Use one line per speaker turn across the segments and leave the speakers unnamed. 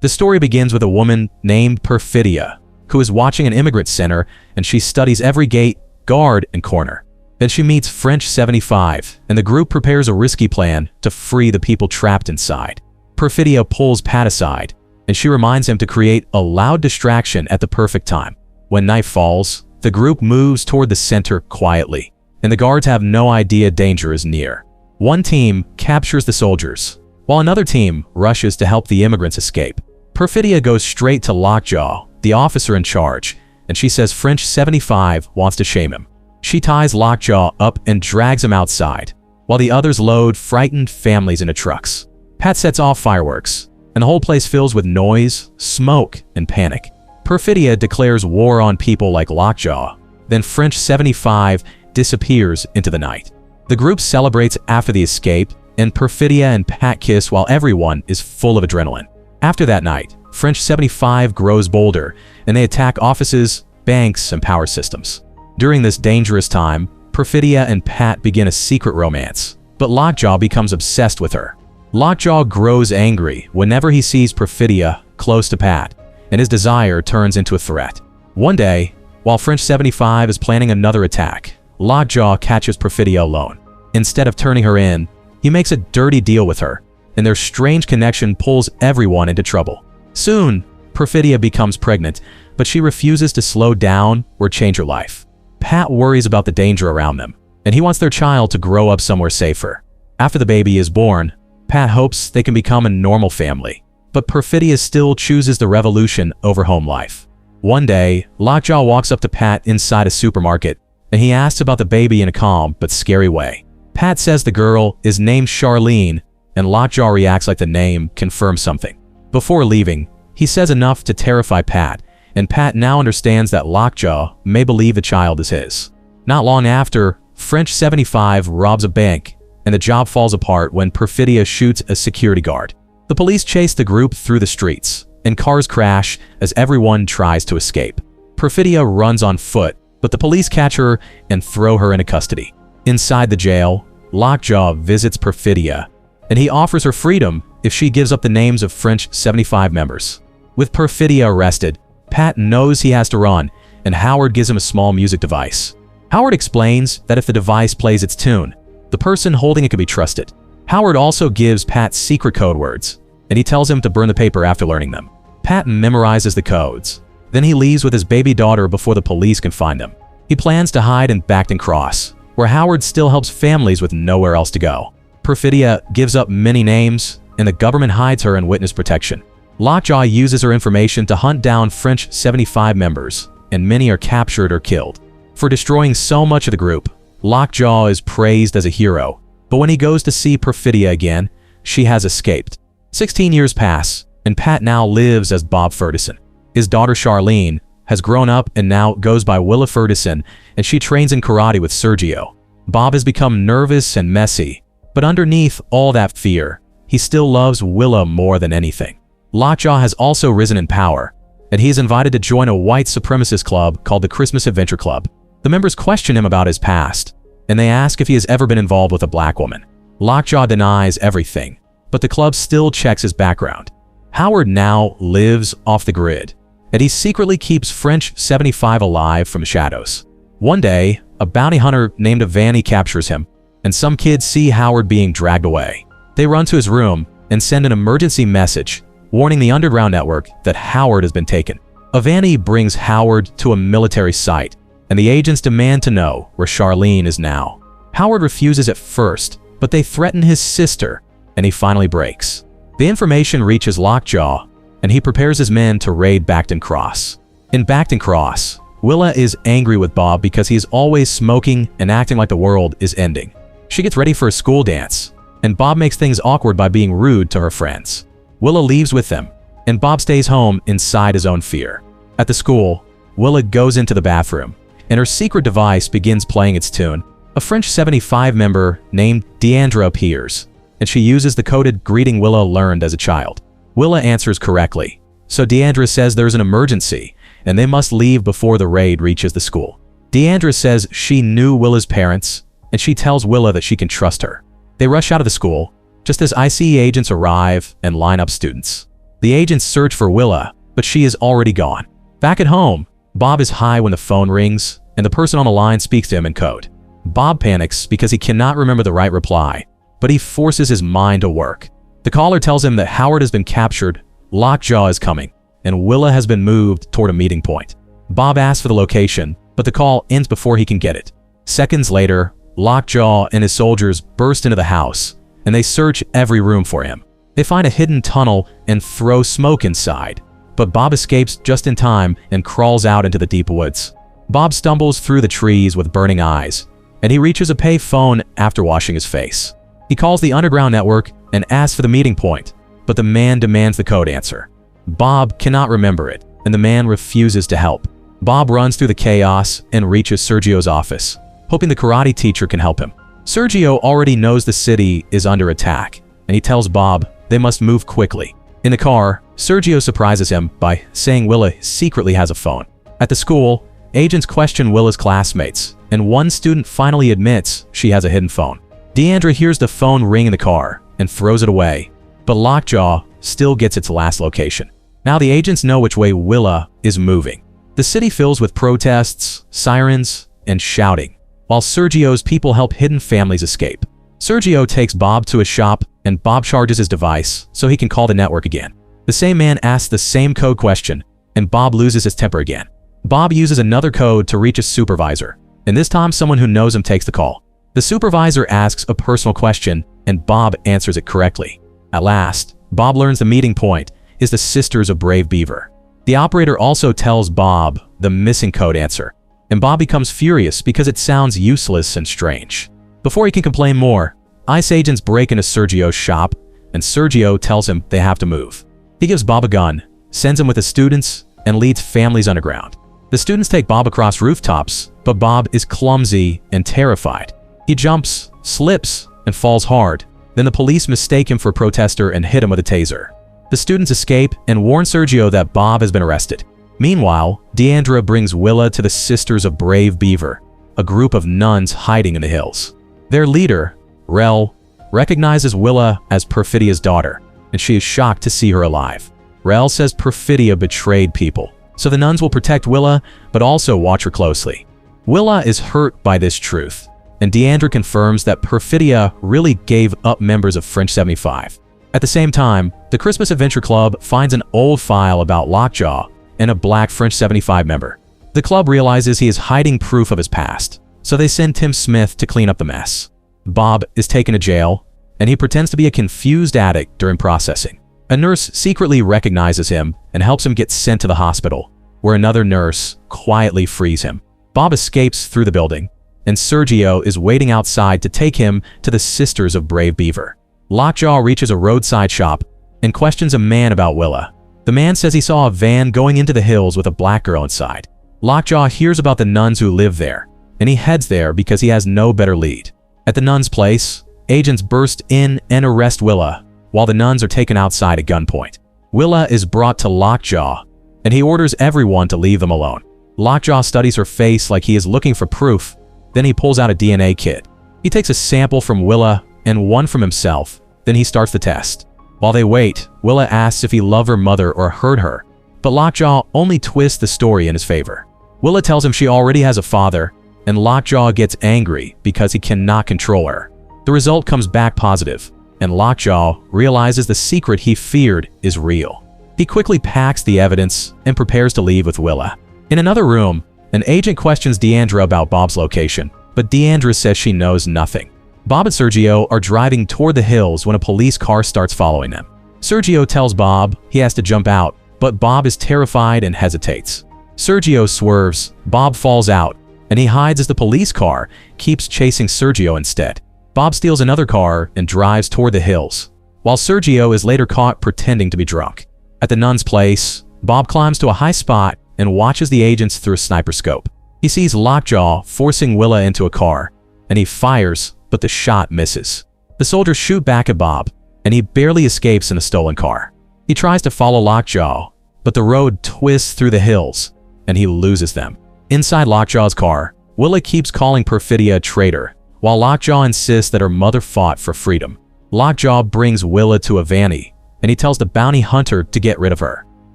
The story begins with a woman named Perfidia, who is watching an immigrant center, and she studies every gate, guard, and corner. Then she meets French 75, and the group prepares a risky plan to free the people trapped inside. Perfidia pulls Pat aside, and she reminds him to create a loud distraction at the perfect time. When night falls, the group moves toward the center quietly, and the guards have no idea danger is near. One team captures the soldiers, while another team rushes to help the immigrants escape. Perfidia goes straight to Lockjaw, the officer in charge, and she says French 75 wants to shame him. She ties Lockjaw up and drags him outside, while the others load frightened families into trucks. Pat sets off fireworks, and the whole place fills with noise, smoke, and panic. Perfidia declares war on people like Lockjaw. Then French 75 disappears into the night. The group celebrates after the escape, and Perfidia and Pat kiss while everyone is full of adrenaline. After that night, French 75 grows bolder, and they attack offices, banks, and power systems. During this dangerous time, Perfidia and Pat begin a secret romance, but Lockjaw becomes obsessed with her. Lockjaw grows angry whenever he sees Perfidia close to Pat, and his desire turns into a threat. One day, while French 75 is planning another attack, Lockjaw catches Perfidia alone. Instead of turning her in, he makes a dirty deal with her, and their strange connection pulls everyone into trouble. Soon, Perfidia becomes pregnant, but she refuses to slow down or change her life. Pat worries about the danger around them, and he wants their child to grow up somewhere safer. After the baby is born, Pat hopes they can become a normal family, but Perfidia still chooses the revolution over home life. One day, Lockjaw walks up to Pat inside a supermarket, and he asks about the baby in a calm but scary way. Pat says the girl is named Charlene, and Lockjaw reacts like the name confirms something. Before leaving, he says enough to terrify Pat, and Pat now understands that Lockjaw may believe the child is his. Not long after, French 75 robs a bank, and the job falls apart when Perfidia shoots a security guard. The police chase the group through the streets, and cars crash as everyone tries to escape. Perfidia runs on foot, but the police catch her and throw her into custody. Inside the jail, Lockjaw visits Perfidia, and he offers her freedom if she gives up the names of French 75 members. With Perfidia arrested, Pat knows he has to run, and Howard gives him a small music device. Howard explains that if the device plays its tune, the person holding it can be trusted. Howard also gives Pat secret code words, and he tells him to burn the paper after learning them. Pat memorizes the codes. Then he leaves with his baby daughter before the police can find him. He plans to hide in Backton Cross, where Howard still helps families with nowhere else to go. Perfidia gives up many names, and the government hides her in witness protection. Lockjaw uses her information to hunt down French 75 members, and many are captured or killed. For destroying so much of the group, Lockjaw is praised as a hero, but when he goes to see Perfidia again, she has escaped. 16 years pass, and Pat now lives as Bob Ferguson. His daughter Charlene has grown up and now goes by Willa Ferguson, and she trains in karate with Sergio. Bob has become nervous and messy, but underneath all that fear, he still loves Willa more than anything. Lockjaw has also risen in power, and he is invited to join a white supremacist club called the Christmas Adventure Club. The members question him about his past, and they ask if he has ever been involved with a black woman. Lockjaw denies everything, but the club still checks his background. Howard now lives off the grid, and he secretly keeps French 75 alive from the shadows. One day, a bounty hunter named Avani captures him, and some kids see Howard being dragged away. They run to his room and send an emergency message warning the underground network that Howard has been taken. Avani brings Howard to a military site, and the agents demand to know where Charlene is now. Howard refuses at first, but they threaten his sister, and he finally breaks. The information reaches Lockjaw, and he prepares his men to raid Backton Cross. In Backton Cross, Willa is angry with Bob because he is always smoking and acting like the world is ending. She gets ready for a school dance, and Bob makes things awkward by being rude to her friends. Willa leaves with them, and Bob stays home inside his own fear. At the school, Willa goes into the bathroom, and her secret device begins playing its tune. A French 75 member named Deandra appears, and she uses the coded greeting Willa learned as a child. Willa answers correctly, so Deandra says there's an emergency, and they must leave before the raid reaches the school. Deandra says she knew Willa's parents, and she tells Willa that she can trust her. They rush out of the school, just as ICE agents arrive and line up students. The agents search for Willa, but she is already gone. Back at home, Bob is high when the phone rings, and the person on the line speaks to him in code. Bob panics because he cannot remember the right reply, but he forces his mind to work. The caller tells him that Howard has been captured, Lockjaw is coming, and Willa has been moved toward a meeting point. Bob asks for the location, but the call ends before he can get it. Seconds later, Lockjaw and his soldiers burst into the house, and they search every room for him. They find a hidden tunnel and throw smoke inside, but Bob escapes just in time and crawls out into the deep woods. Bob stumbles through the trees with burning eyes, and he reaches a pay phone after washing his face. He calls the underground network and asks for the meeting point, but the man demands the code answer. Bob cannot remember it, and the man refuses to help. Bob runs through the chaos and reaches Sergio's office, hoping the karate teacher can help him. Sergio already knows the city is under attack, and he tells Bob they must move quickly. In the car, Sergio surprises him by saying Willa secretly has a phone. At the school, agents question Willa's classmates, and one student finally admits she has a hidden phone. Deandra hears the phone ring in the car and throws it away, but Lockjaw still gets its last location. Now the agents know which way Willa is moving. The city fills with protests, sirens, and shouting, while Sergio's people help hidden families escape. Sergio takes Bob to a shop, and Bob charges his device so he can call the network again. The same man asks the same code question, and Bob loses his temper again. Bob uses another code to reach a supervisor, and this time someone who knows him takes the call. The supervisor asks a personal question, and Bob answers it correctly. At last, Bob learns the meeting point is the Sisters of Brave Beaver. The operator also tells Bob the missing code answer, and Bob becomes furious because it sounds useless and strange. Before he can complain more, ICE agents break into Sergio's shop, and Sergio tells him they have to move. He gives Bob a gun, sends him with the students, and leads families underground. The students take Bob across rooftops, but Bob is clumsy and terrified. He jumps, slips, and falls hard. Then the police mistake him for a protester and hit him with a taser. The students escape and warn Sergio that Bob has been arrested. Meanwhile, Deandra brings Willa to the Sisters of Brave Beaver, a group of nuns hiding in the hills. Their leader, Rel, recognizes Willa as Perfidia's daughter, and she is shocked to see her alive. Rel says Perfidia betrayed people, so the nuns will protect Willa, but also watch her closely. Willa is hurt by this truth, and Deandra confirms that Perfidia really gave up members of French 75. At the same time, the Christmas Adventure Club finds an old file about Lockjaw and a black French 75 member. The club realizes he is hiding proof of his past, so they send Tim Smith to clean up the mess. Bob is taken to jail, and he pretends to be a confused addict during processing. A nurse secretly recognizes him and helps him get sent to the hospital, where another nurse quietly frees him. Bob escapes through the building, and Sergio is waiting outside to take him to the Sisters of Brave Beaver. Lockjaw reaches a roadside shop and questions a man about Willa. The man says he saw a van going into the hills with a black girl inside. Lockjaw hears about the nuns who live there, and he heads there because he has no better lead. At the nuns' place, agents burst in and arrest Willa, while the nuns are taken outside at gunpoint. Willa is brought to Lockjaw, and he orders everyone to leave them alone. Lockjaw studies her face like he is looking for proof. Then he pulls out a DNA kit. He takes a sample from Willa and one from himself. Then he starts the test. While they wait, Willa asks if he loved her mother or hurt her, but Lockjaw only twists the story in his favor. Willa tells him she already has a father, and Lockjaw gets angry because he cannot control her. The result comes back positive, and Lockjaw realizes the secret he feared is real. He quickly packs the evidence and prepares to leave with Willa. In another room, an agent questions Deandra about Bob's location, but Deandra says she knows nothing. Bob and Sergio are driving toward the hills when a police car starts following them. Sergio tells Bob he has to jump out, but Bob is terrified and hesitates. Sergio swerves, Bob falls out, and he hides as the police car keeps chasing Sergio instead. Bob steals another car and drives toward the hills, while Sergio is later caught pretending to be drunk. At the nun's place, Bob climbs to a high spot and watches the agents through a sniper scope. He sees Lockjaw forcing Willa into a car, and he fires, but the shot misses. The soldiers shoot back at Bob, and he barely escapes in a stolen car. He tries to follow Lockjaw, but the road twists through the hills, and he loses them. Inside Lockjaw's car, Willa keeps calling Perfidia a traitor, while Lockjaw insists that her mother fought for freedom. Lockjaw brings Willa to a vanny, and he tells the bounty hunter to get rid of her.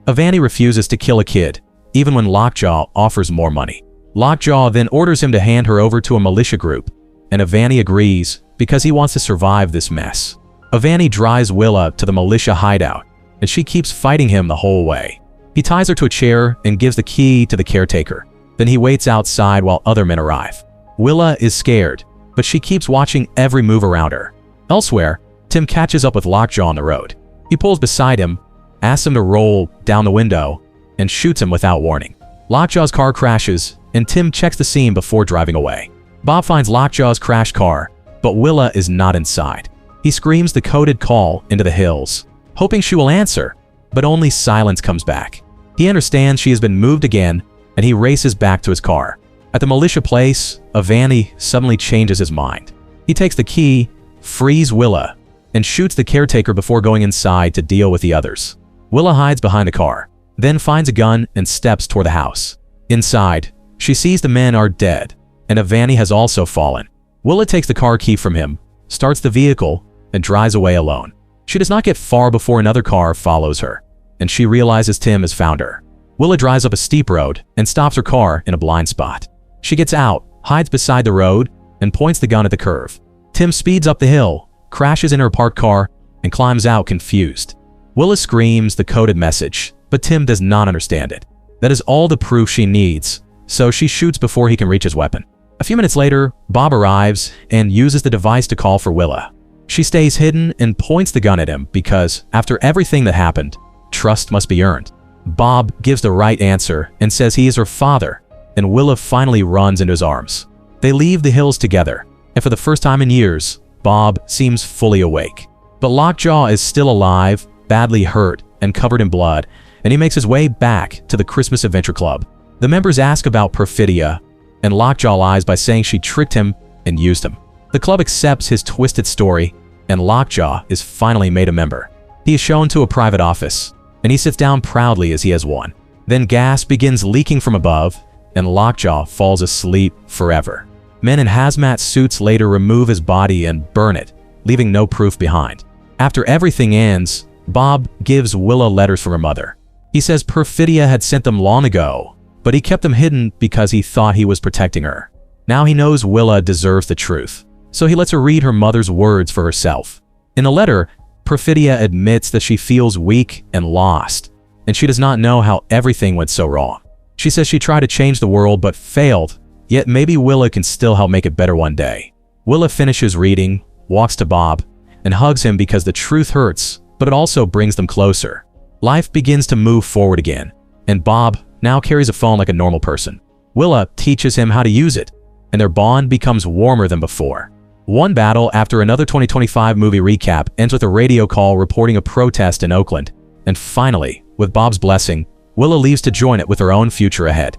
Avani refuses to kill a kid, even when Lockjaw offers more money. Lockjaw then orders him to hand her over to a militia group, and Avani agrees because he wants to survive this mess. Avani drives Willa to the militia hideout, and she keeps fighting him the whole way. He ties her to a chair and gives the key to the caretaker. Then he waits outside while other men arrive. Willa is scared, but she keeps watching every move around her. Elsewhere, Tim catches up with Lockjaw on the road. He pulls beside him, asks him to roll down the window, and shoots him without warning. Lockjaw's car crashes, and Tim checks the scene before driving away. Bob finds Lockjaw's crashed car, but Willa is not inside. He screams the coded call into the hills, hoping she will answer, but only silence comes back. He understands she has been moved again, and he races back to his car. At the militia place, Avani suddenly changes his mind. He takes the key, frees Willa, and shoots the caretaker before going inside to deal with the others. Willa hides behind the car, then finds a gun and steps toward the house. Inside, she sees the men are dead, and Avani has also fallen. Willa takes the car key from him, starts the vehicle, and drives away alone. She does not get far before another car follows her, and she realizes Tim has found her. Willa drives up a steep road and stops her car in a blind spot. She gets out, hides beside the road, and points the gun at the curve. Tim speeds up the hill, crashes in her parked car, and climbs out confused. Willa screams the coded message, but Tim does not understand it. That is all the proof she needs, so she shoots before he can reach his weapon. A few minutes later, Bob arrives and uses the device to call for Willa. She stays hidden and points the gun at him because, after everything that happened, trust must be earned. Bob gives the right answer and says he is her father, and Willa finally runs into his arms. They leave the hills together, and for the first time in years, Bob seems fully awake. But Lockjaw is still alive, badly hurt, and covered in blood, and he makes his way back to the Christmas Adventure Club. The members ask about Perfidia, and Lockjaw lies by saying she tricked him and used him. The club accepts his twisted story, and Lockjaw is finally made a member. He is shown to a private office, and he sits down proudly as he has won. Then gas begins leaking from above, and Lockjaw falls asleep forever. Men in hazmat suits later remove his body and burn it, leaving no proof behind. After everything ends, Bob gives Willa letters from her mother. He says Perfidia had sent them long ago, but he kept them hidden because he thought he was protecting her. Now he knows Willa deserves the truth, so he lets her read her mother's words for herself. In the letter, Perfidia admits that she feels weak and lost, and she does not know how everything went so wrong. She says she tried to change the world but failed, yet maybe Willa can still help make it better one day. Willa finishes reading, walks to Bob, and hugs him because the truth hurts, but it also brings them closer. Life begins to move forward again, and Bob now carries a phone like a normal person. Willa teaches him how to use it, and their bond becomes warmer than before. One battle after another 2025 movie recap ends with a radio call reporting a protest in Oakland, and finally, with Bob's blessing, Willa leaves to join it with her own future ahead.